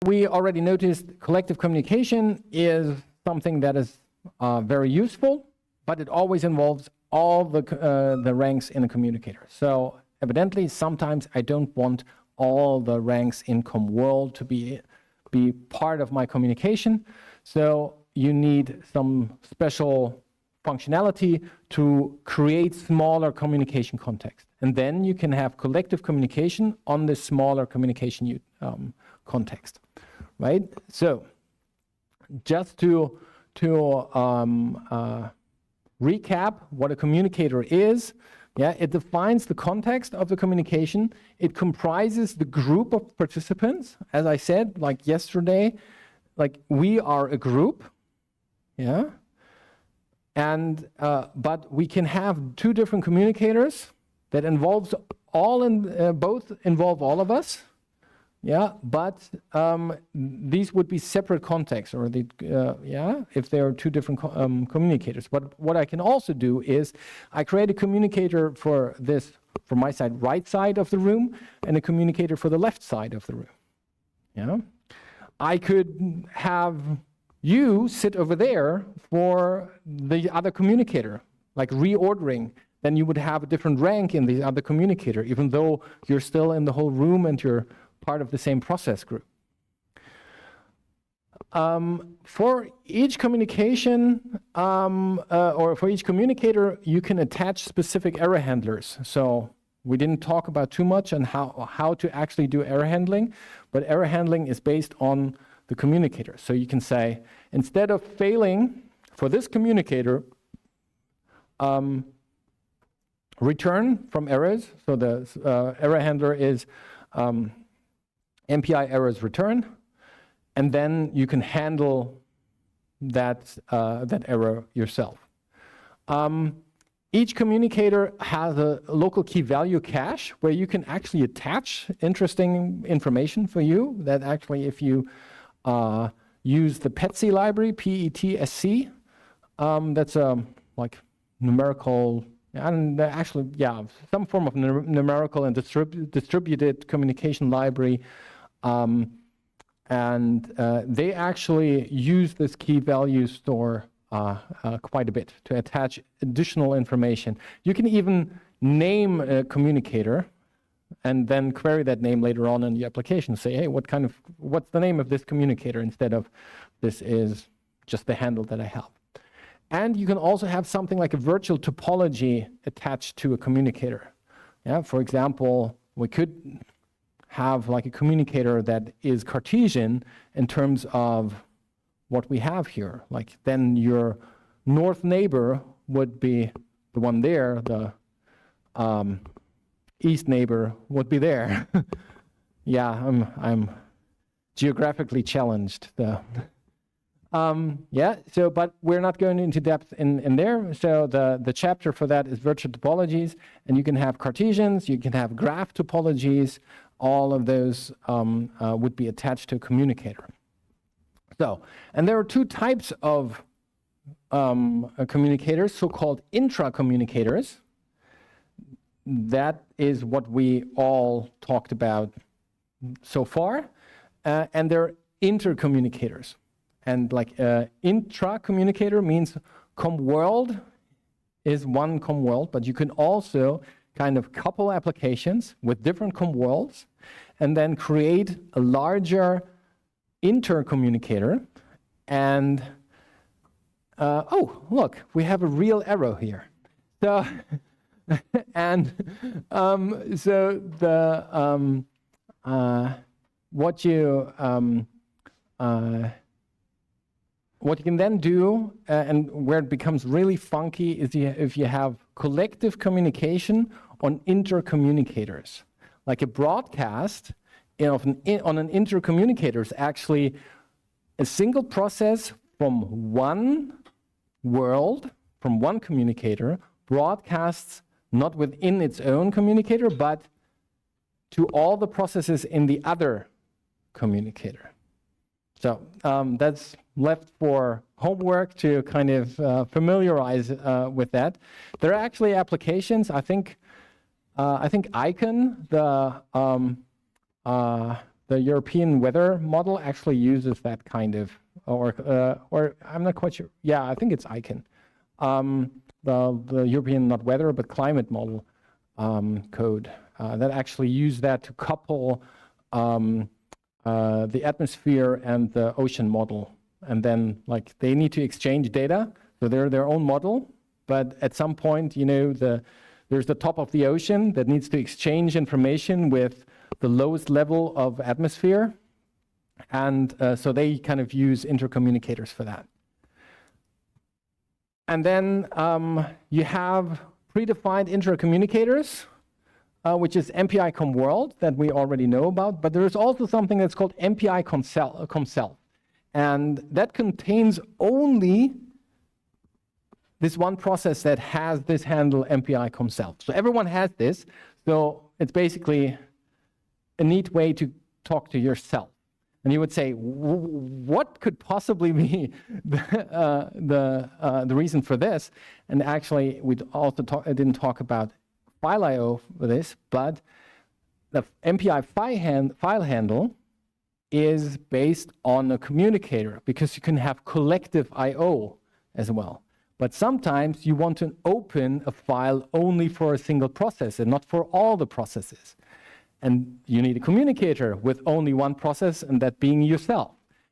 we already noticed collective communication is something that is very useful, but it always involves all the ranks in a communicator. So evidently, sometimes I don't want all the ranks in ComWorld to be part of my communication. So you need some special functionality to create smaller communication context. And then you can have collective communication on this smaller communication context, right? So just to recap what a communicator is, yeah, it defines the context of the communication. It comprises the group of participants. As I said, like yesterday, like we are a group, yeah? And but we can have two different communicators that involves both involve all of us, yeah. But these would be separate contexts, or if they are two different communicators. But what I can also do is I create a communicator for this, from my side, right side of the room, and a communicator for the left side of the room. Yeah, I could have you sit over there for the other communicator, like reordering. Then you would have a different rank in the other communicator, even though you're still in the whole room and you're part of the same process group. For each communication, or for each communicator, you can attach specific error handlers. So we didn't talk about too much on how to actually do error handling, but error handling is based on the communicator. So you can say, instead of failing for this communicator, return from errors. So the error handler is MPI errors return, and then you can handle that error yourself. Each communicator has a local key value cache where you can actually attach interesting information for you. That actually, if you use the PPCES library, PPCES, that's a like numerical, and actually, yeah, some form of numerical and distributed communication library. And they actually use this key value store quite a bit to attach additional information. You can even name a communicator and then query that name later on in the application. Say, hey, what's the name of this communicator, instead of this is just the handle that I have. And you can also have something like a virtual topology attached to a communicator. Yeah, for example, we could have like a communicator that is Cartesian in terms of what we have here. Like then your north neighbor would be the one there, the east neighbor would be there. Yeah, I'm geographically challenged. Yeah, so but we're not going into depth in there. So the chapter for that is virtual topologies, and you can have Cartesians, you can have graph topologies. All of those would be attached to a communicator. So, and there are two types of communicators, so-called intra-communicators. That is what we all talked about so far. And they're intercommunicators. And like intra-communicator means ComWorld is one ComWorld, but you can also kind of couple applications with different ComWorlds and then create a larger intercommunicator. And oh, look, we have a real arrow here. So, and so the what you can then do, and where it becomes really funky, is if you have collective communication on intercommunicators. Like a broadcast on an intercommunicator is actually a single process from one world, from one communicator, broadcasts not within its own communicator, but to all the processes in the other communicator. So that's left for homework to kind of familiarize with that. There are actually applications. I think Icon, the the European weather model actually uses that kind of, or I'm not quite sure. Yeah, I think it's ICANN. The European, not weather, but climate model code that actually use that to couple the atmosphere and the ocean model. And then like they need to exchange data. So they're their own model. But at some point, you know, there's the top of the ocean that needs to exchange information with the lowest level of atmosphere. And so they kind of use intercommunicators for that. And then you have predefined intercommunicators, which is MPI ComWorld that we already know about. But there's also something that's called MPI ComSelf. And that contains only this one process that has this handle MPI ComSelf. So everyone has this. So it's basically a neat way to talk to yourself. And you would say, what could possibly be the reason for this? And actually, we also didn't talk about file I/O for this, but the MPI file handle is based on a communicator because you can have collective I/O as well. But sometimes you want to open a file only for a single process and not for all the processes. And you need a communicator with only one process, and that being yourself.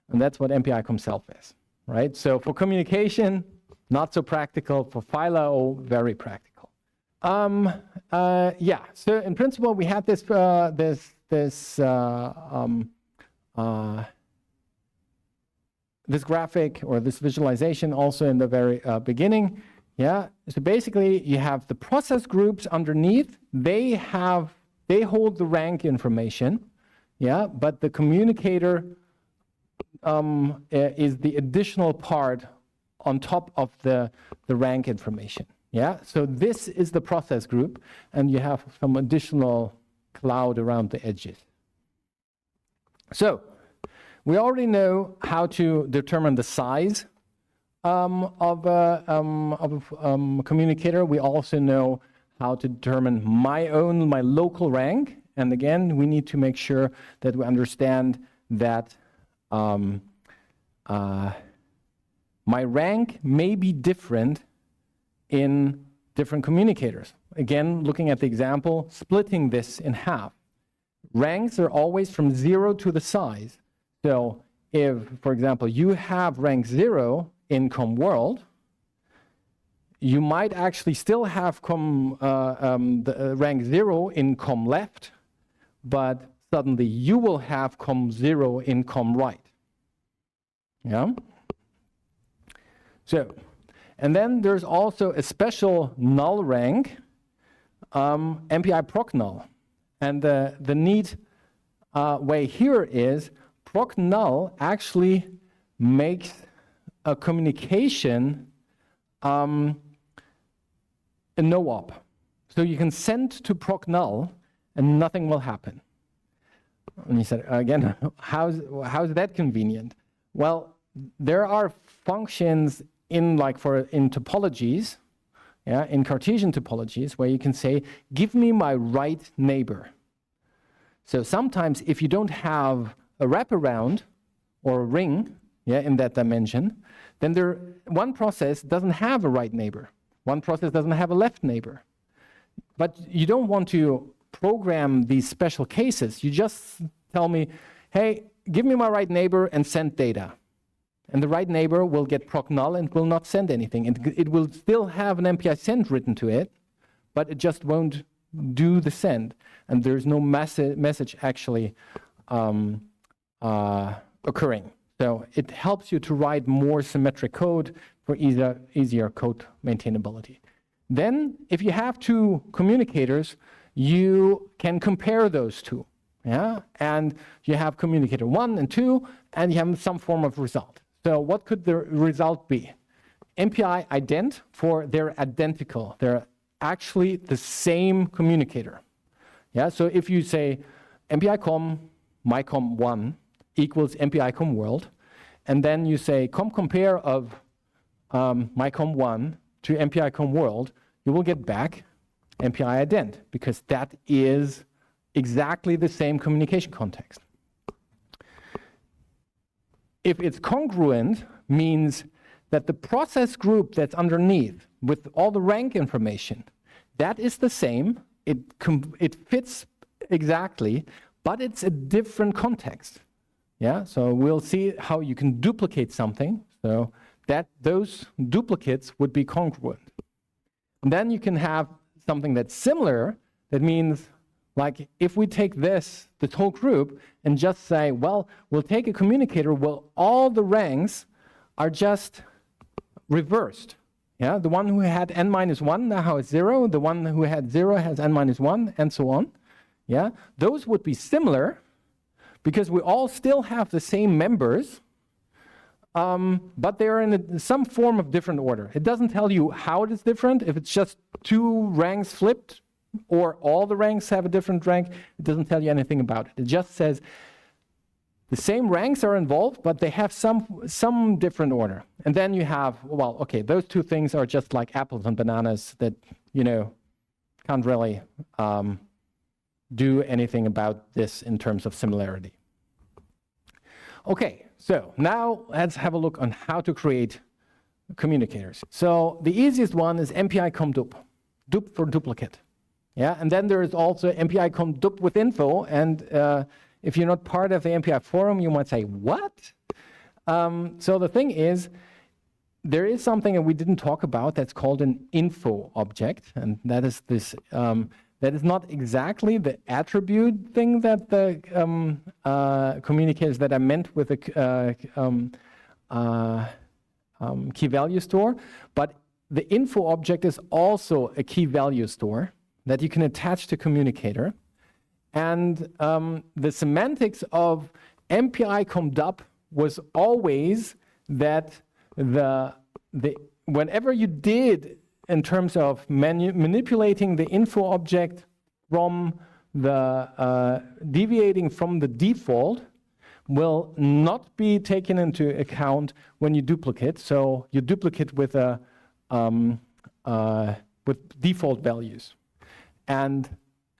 And that's what MPI ComSelf is, right? So for communication, not so practical. For file I/O, very practical. Yeah. So in principle, we had this this graphic or this visualization also in the very beginning. Yeah. So basically, you have the process groups underneath. They hold the rank information, yeah, but the communicator is the additional part on top of the rank information, yeah? So this is the process group, and you have some additional cloud around the edges. So we already know how to determine the size of a communicator. We also know how to determine my local rank. And again, we need to make sure that we understand that my rank may be different in different communicators. Again, looking at the example, splitting this in half. Ranks are always from 0 to the size. So if, for example, you have rank 0 in ComWorld, you might actually still have the rank 0 in ComLeft, but suddenly you will have COM0 in ComRight. Yeah? So, and then there's also a special null rank, MPI proc null. And the neat way here is proc null actually makes a communication a no-op. So you can send to proc null and nothing will happen. And you said, again, how's that convenient? Well, there are functions in topologies, yeah, in Cartesian topologies, where you can say, give me my right neighbor. So sometimes if you don't have a wraparound or a ring, yeah, in that dimension, then one process doesn't have a right neighbor. One process doesn't have a left neighbor. But you don't want to program these special cases. You just tell me, hey, give me my right neighbor and send data. And the right neighbor will get proc null and will not send anything. It will still have an MPI send written to it, but it just won't do the send. And there's no message actually occurring. So it helps you to write more symmetric code for easier code maintainability. Then, if you have two communicators, you can compare those two. Yeah? And you have communicator 1 and 2, and you have some form of result. So what could the result be? MPI ident, for they're identical. They're actually the same communicator. Yeah? So if you say MPI com, my com 1 equals MPI com world, and then you say compare of my com 1 to MPI com world, you will get back MPI ident, because that is exactly the same communication context. If it's congruent, means that the process group that's underneath with all the rank information, that is the same. It fits exactly, but it's a different context. Yeah, so we'll see how you can duplicate something, so that those duplicates would be congruent. And then you can have something that's similar. That means, like, if we take this whole group, and just say, well, we'll take a communicator where all the ranks are just reversed. Yeah, the one who had n-1 now has 0, the one who had 0 has n-1, and so on. Yeah, those would be similar, because we all still have the same members, but they're in some form of different order. It doesn't tell you how it is different, if it's just 2 ranks flipped, or all the ranks have a different rank. It doesn't tell you anything about it. It just says the same ranks are involved, but they have some different order. And then you have, well, okay, those 2 things are just like apples and bananas that, you know, can't really do anything about this in terms of similarity. Okay, so now let's have a look on how to create communicators. So the easiest one is MPI comdup, dup for duplicate. Yeah, and then there is also MPI comdup with info, and if you're not part of the MPI forum, you might say, what? So the thing is, there is something that we didn't talk about that's called an info object, and that is this. That is not exactly the attribute thing that the communicators that I meant with the key value store, but the info object is also a key value store that you can attach to communicator. And the semantics of MPI comdup was always that whenever you did in terms of manipulating the info object from the deviating from the default, will not be taken into account when you duplicate. So you duplicate with default values, and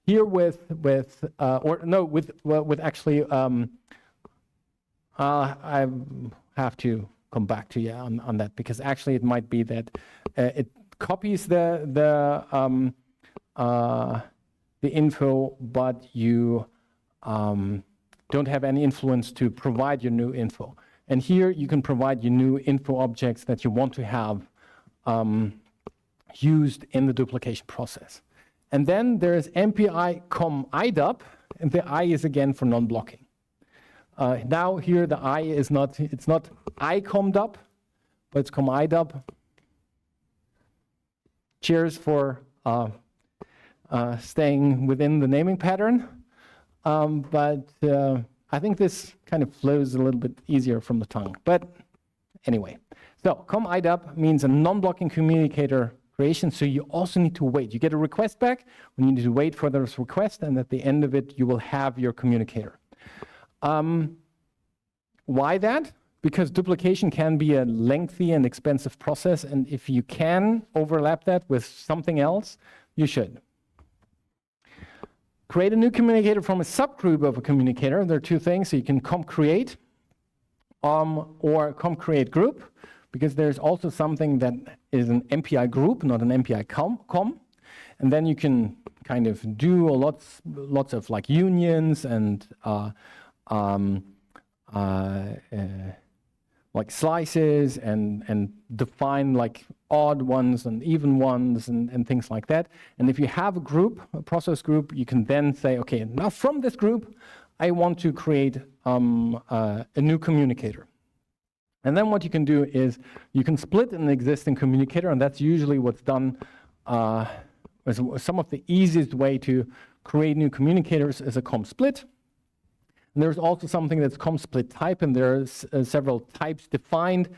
here actually I have to come back to you on that, because actually it might be that it copies the info, but you don't have any influence to provide your new info. And here you can provide your new info objects that you want to have used in the duplication process. And then there's MPI com-idup, and the I is again for non-blocking. Now here the I is not, it's not I comdup, but it's com-idup. Cheers for staying within the naming pattern. But I think this kind of flows a little bit easier from the tongue. But anyway, so com-idup means a non-blocking communicator creation, so you also need to wait. You get a request back, you need to wait for this request, and at the end of it, you will have your communicator. Why that? Because duplication can be a lengthy and expensive process, and if you can overlap that with something else, you should. Create a new communicator from a subgroup of a communicator. There are 2 things. So you can com-create or com-create group, because there's also something that is an MPI group, not an MPI com. And then you can kind of do lots of like unions and like slices and define like odd ones and even ones and things like that. And if you have a group, a process group, you can then say, okay, now from this group, I want to create a new communicator. And then what you can do is you can split an existing communicator, and that's usually what's done. Some of the easiest way to create new communicators is a com-split. And there's also something that's com-split type, and there's several types defined.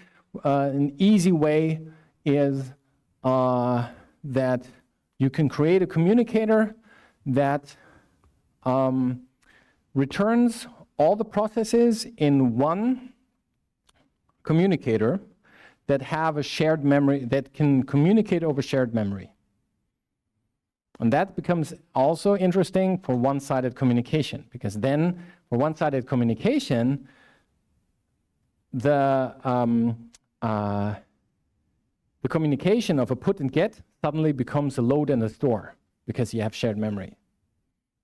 An easy way is that you can create a communicator that returns all the processes in one communicator that have a shared memory, that can communicate over shared memory. And that becomes also interesting for one-sided communication, because then for one-sided communication, the communication of a put and get suddenly becomes a load and a store because you have shared memory.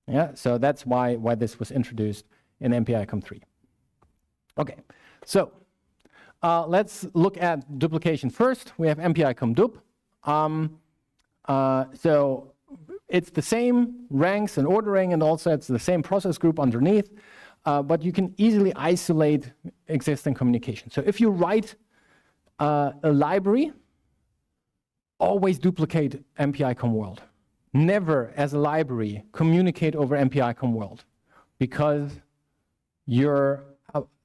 Yeah, so that's why this was introduced in MPI COM3. Okay, so let's look at duplication first. We have MPI COM-dup. So it's the same ranks and ordering, and also it's the same process group underneath, but you can easily isolate existing communication. So if you write a library, always duplicate MPI COM-world. Never, as a library, communicate over MPI COM-world, because the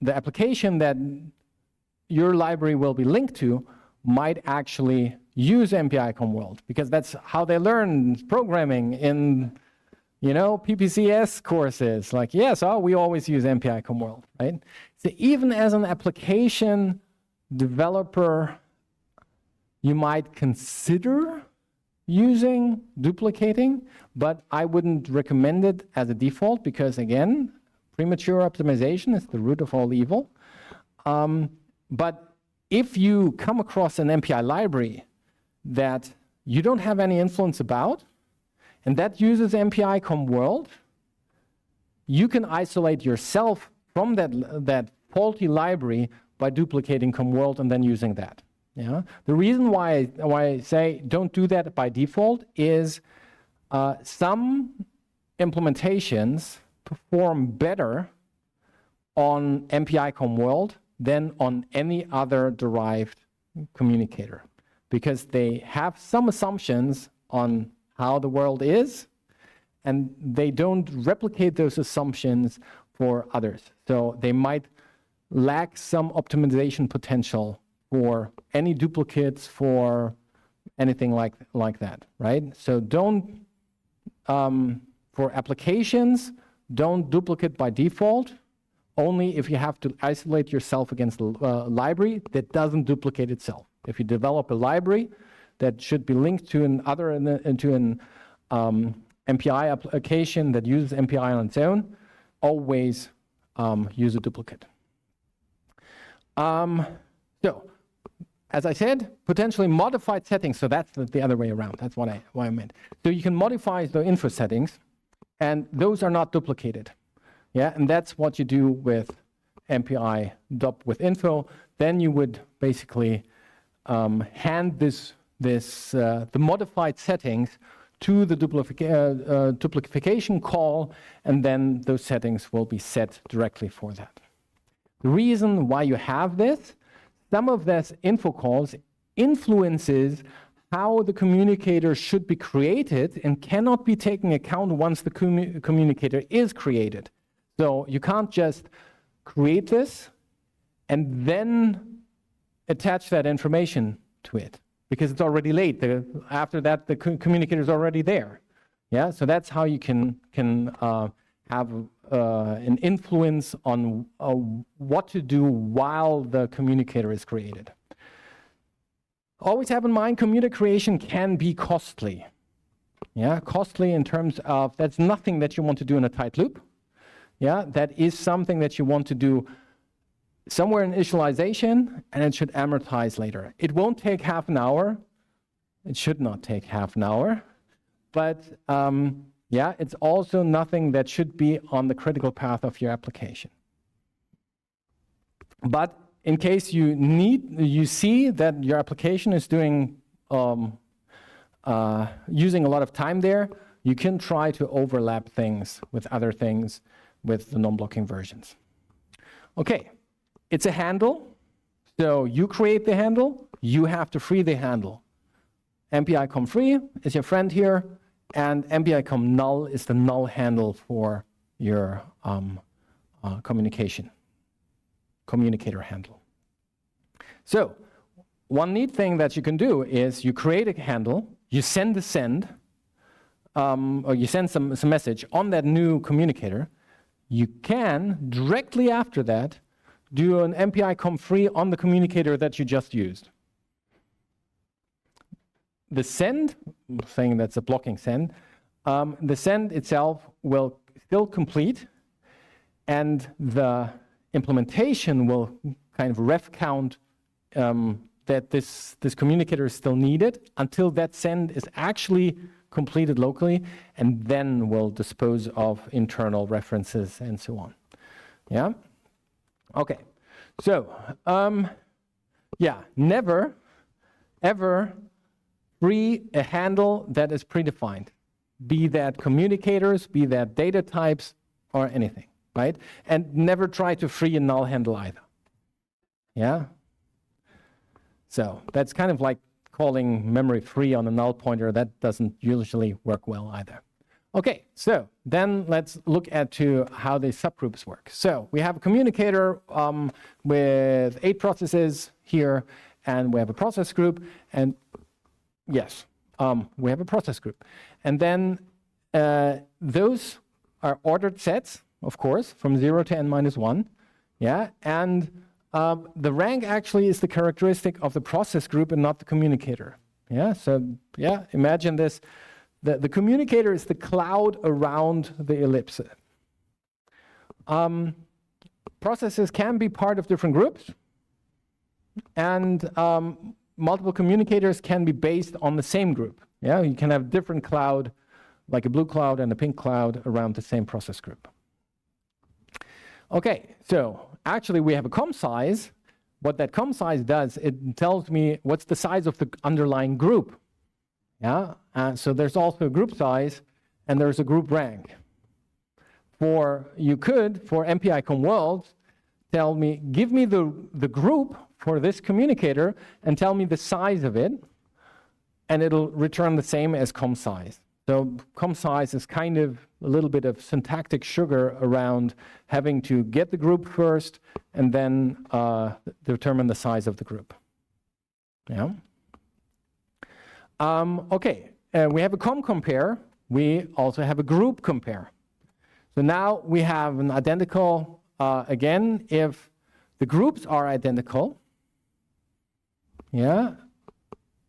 application that your library will be linked to might actually use MPI COM-world, because that's how they learn programming in, PPCES courses. Like, yes, we always use MPI COM-world, right? So even as an application developer, you might consider using duplicating, but I wouldn't recommend it as a default, because again, premature optimization is the root of all evil. But if you come across an MPI library that you don't have any influence about, and that uses MPI COM-world, you can isolate yourself from that faulty library by duplicating COM-world and then using that. Yeah. The reason why I say don't do that by default is some implementations perform better on MPI COM-world than on any other derived communicator, because they have some assumptions on how the world is, and they don't replicate those assumptions for others. So they might lack some optimization potential for any duplicates, for anything like that, right? So don't, for applications, don't duplicate by default, only if you have to isolate yourself against a library that doesn't duplicate itself. If you develop a library that should be linked to an MPI application that uses MPI on its own, always use a duplicate. So, as I said, potentially modified settings, so that's the other way around. That's what I meant. So you can modify the info settings, and those are not duplicated. Yeah, and that's what you do with MPI DOP with info. Then you would basically hand the modified settings to the duplication call, and then those settings will be set directly for that. The reason why you have this, some of this info calls influences how the communicator should be created and cannot be taken account once the communicator is created. So you can't just create this and then attach that information to it, because it's already late. After that, the communicator is already there. Yeah, so that's how you can have an influence on what to do while the communicator is created. Always have in mind, communicator creation can be costly. Yeah, costly in terms of that's nothing that you want to do in a tight loop. Yeah, that is something that you want to do somewhere in initialization, and it should amortize later. It won't take half an hour. It should not take half an hour. But yeah, it's also nothing that should be on the critical path of your application. But in case you see that your application is doing using a lot of time there, you can try to overlap things with other things with the non-blocking versions. Okay, it's a handle. So you create the handle, you have to free the handle. MPI COM-free is your friend here, and MPI COM-null is the null handle for your communicator handle. So one neat thing that you can do is you create a handle, you send or you send some message on that new communicator. You can, directly after that, do an MPI COM-free on the communicator that you just used. The send, saying that's a blocking send, the send itself will still complete, and the implementation will kind of ref count that this communicator is still needed until that send is actually completed locally, and then we'll dispose of internal references and so on. Yeah? Okay. So, yeah, never, ever free a handle that is predefined, be that communicators, be that data types, or anything, right? And never try to free a null handle either. Yeah? So that's kind of like calling memory free on a null pointer. That doesn't usually work well either. Okay, so then let's look at how the subgroups work. So we have a communicator with 8 processes here, and we have a process group, and yes, we have a process group. And then those are ordered sets, of course, from 0 to n-1. Yeah, and the rank actually is the characteristic of the process group and not the communicator. Yeah, so yeah, imagine this. The communicator is the cloud around the ellipse. Processes can be part of different groups, and multiple communicators can be based on the same group. Yeah, you can have different cloud, like a blue cloud and a pink cloud around the same process group. Okay, so actually we have a com size. What that com size does, it tells me what's the size of the underlying group. Yeah, so there's also a group size and there's a group rank. You could, for MPI com world, tell me, give me the group for this communicator and tell me the size of it, and it'll return the same as com size. So com size is kind of a little bit of syntactic sugar around having to get the group first and then determine the size of the group. Yeah. Okay, we have a com compare. We also have a group compare. So now we have an identical, again, if the groups are identical. Yeah.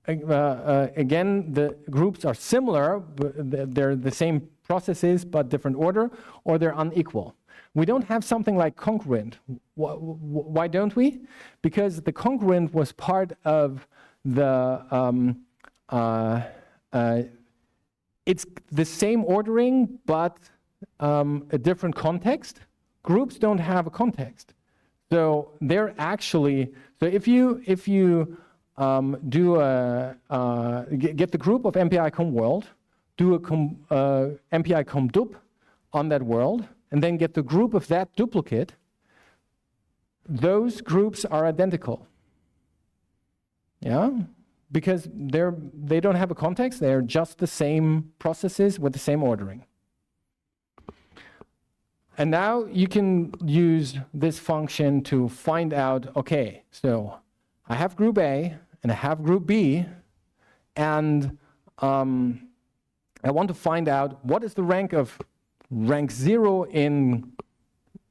Again, the groups are similar, they're the same processes but different order, or they're unequal. We don't have something like congruent. Why don't we? Because the congruent was part of the, it's the same ordering but a different context. Groups don't have a context. So they're actually, so if you get the group of MPI com world, do a MPI com dup on that world, and then get the group of that duplicate, those groups are identical. Yeah, because they don't have a context, they're just the same processes with the same ordering. And now you can use this function to find out, okay, so I have group A and I have group B, and I want to find out what is the rank of rank 0 in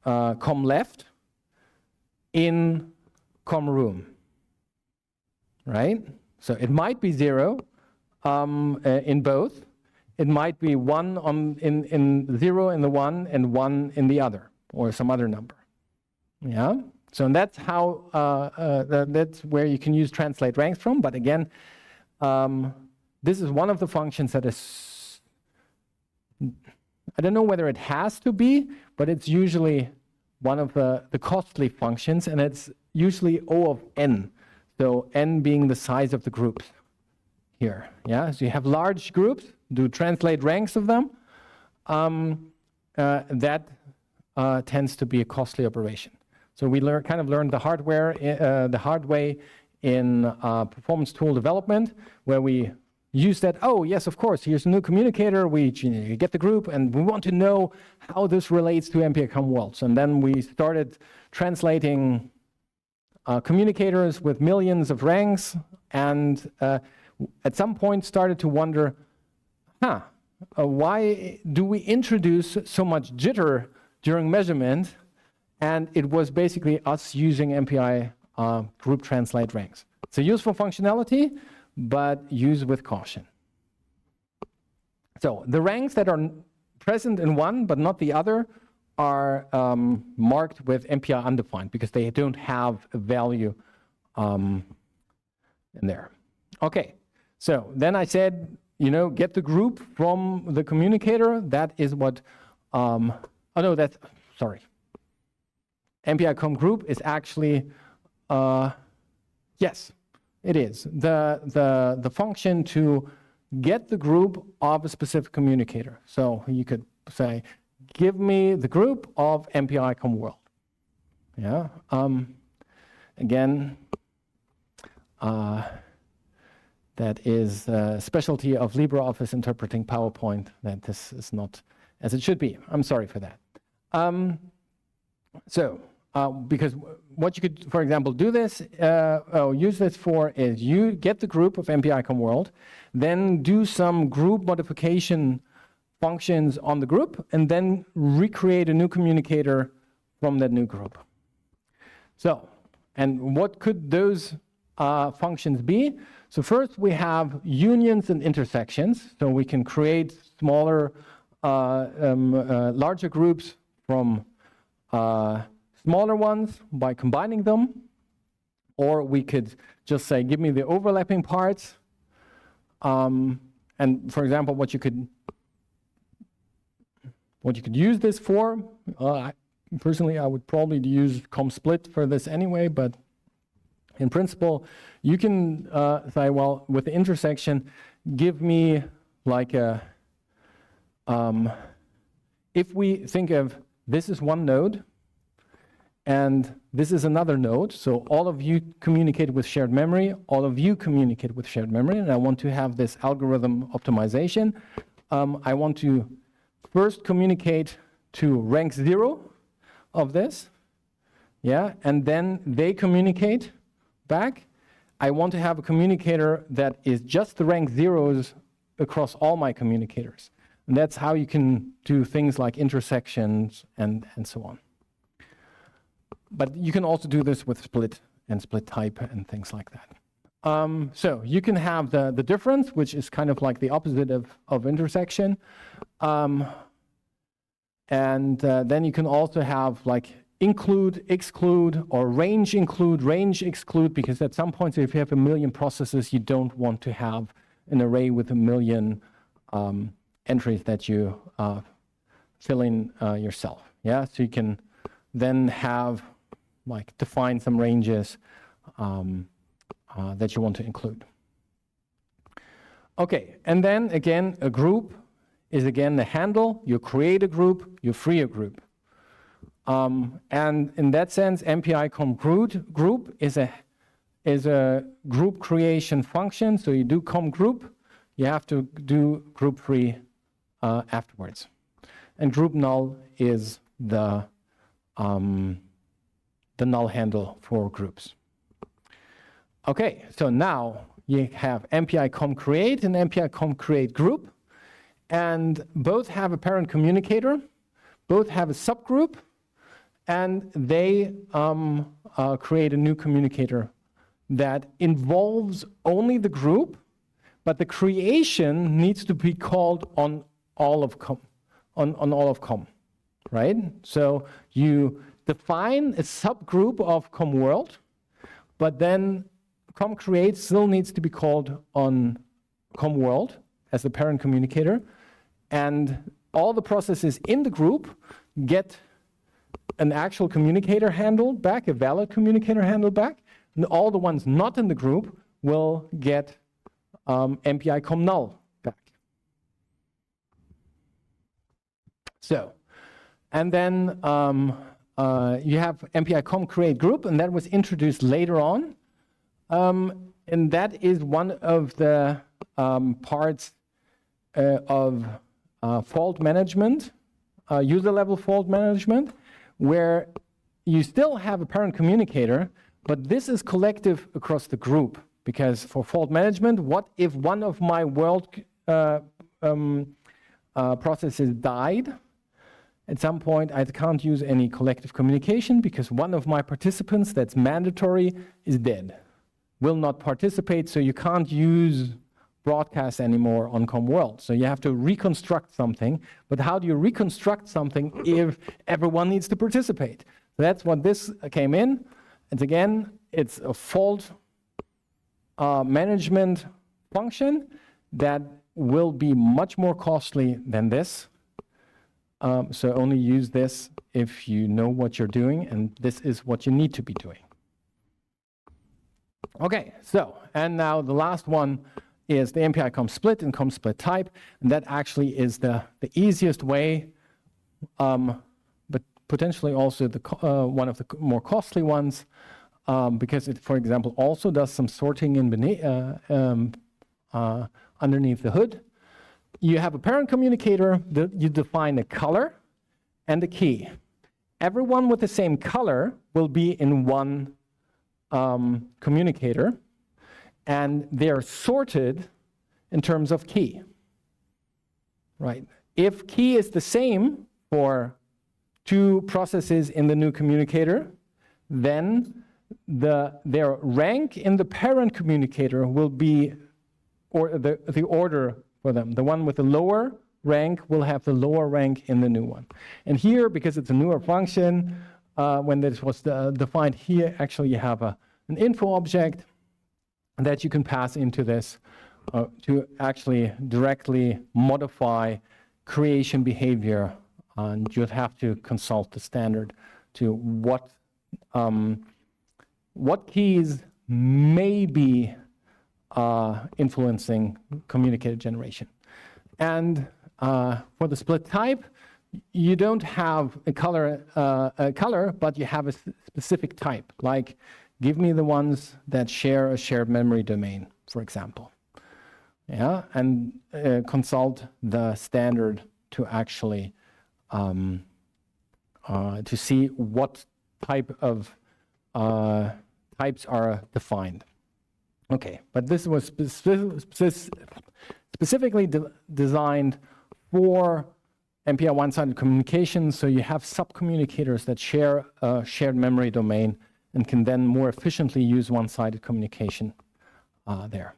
com left in com room, right? So it might be 0 in both. It might be 1 in 0 in the one and 1 in the other, or some other number. Yeah. So that's how that's where you can use translate ranks from. But again, this is one of the functions that is, I don't know whether it has to be, but it's usually one of the costly functions, and it's usually O of n. So n being the size of the groups here. Yeah. So you have large groups, do translate ranks of them. That tends to be a costly operation. So we kind of learned the hard way in performance tool development, where we use that. Oh yes, of course. Here's a new communicator. We get the group, and we want to know how this relates to MPI com worlds. And then we started translating communicators with millions of ranks, and at some point started to wonder, why do we introduce so much jitter during measurement? And it was basically us using MPI group translate ranks. It's a useful functionality, but use with caution. So the ranks that are present in one but not the other are marked with MPI undefined because they don't have a value in there. Okay, so then I said, you know, get the group from the communicator. That is what, oh no, that's, sorry. MPI com group is actually, yes, it is. The function to get the group of a specific communicator. So you could say, give me the group of MPI com world. Yeah, again, that is a specialty of LibreOffice interpreting PowerPoint, that this is not as it should be. I'm sorry for that. Because what you could, for example, do this, use this for is you get the group of MPI com world, then do some group modification functions on the group, and then recreate a new communicator from that new group. So, and what could those functions be? So first we have unions and intersections. So we can create smaller, larger groups from smaller ones by combining them. Or we could just say, give me the overlapping parts. And for example, what you could use this for, personally, I would probably use comsplit for this anyway, but in principle, you can say, well, with the intersection, give me like a, if we think of this is one node, and this is another node, so all of you communicate with shared memory, all of you communicate with shared memory, and I want to have this algorithm optimization. I want to first communicate to rank 0 of this, yeah, and then they communicate back. I want to have a communicator that is just the rank 0s across all my communicators. And that's how you can do things like intersections and so on. But you can also do this with split and split type and things like that. So you can have the difference, which is kind of like the opposite of intersection. Then you can also have like include, exclude, or range include, range exclude, because at some point, if you have 1 million processes, you don't want to have an array with 1 million entries that you fill in yourself. Yeah, so you can then have like define some ranges that you want to include. Okay, and then again, a group is again the handle. You create a group, you free a group. And in that sense, MPI com group is a group creation function. So you do com group, you have to do group free afterwards. And group null is the null handle for groups. Okay, so now you have MPI com create and MPI com create group, and both have a parent communicator, both have a subgroup, and they create a new communicator that involves only the group, but the creation needs to be called on all of com, right? So you define a subgroup of com world, but then com create still needs to be called on com world as the parent communicator, and all the processes in the group get an actual communicator handle back, a valid communicator handle back, and all the ones not in the group will get MPI com null back. So, and then you have MPI com create group, and that was introduced later on. And that is one of the parts of fault management, user level fault management, where you still have a parent communicator, but this is collective across the group. Because for fault management, what if one of my world processes died? At some point, I can't use any collective communication because one of my participants that's mandatory is dead, will not participate, so you can't use broadcast anymore on CommWorld. So you have to reconstruct something. But how do you reconstruct something if everyone needs to participate? So that's what this came in. And again, it's a fault management function that will be much more costly than this. So only use this if you know what you're doing, and this is what you need to be doing. Okay, so, and now the last one is the MPI ComSplit and ComSplit type, and that actually is the easiest way, but potentially also the one of the more costly ones, because it, for example, also does some sorting in underneath the hood. You have a parent communicator, you define a color and a key. Everyone with the same color will be in one communicator, and they're sorted in terms of key, right? If key is the same for two processes in the new communicator, then their rank in the parent communicator will be, or the order for them. The one with the lower rank will have the lower rank in the new one. And here, because it's a newer function, when this was defined here, actually you have an info object that you can pass into this to actually directly modify creation behavior. And you'd have to consult the standard to what keys may be influencing communicator generation. And for the split type, you don't have a color, but you have a specific type, like give me the ones that share a shared memory domain, for example. Yeah, and consult the standard to actually to see what type of types are defined. Okay, but this was specifically designed for MPI one-sided communication, so you have subcommunicators that share a shared memory domain and can then more efficiently use one-sided communication there.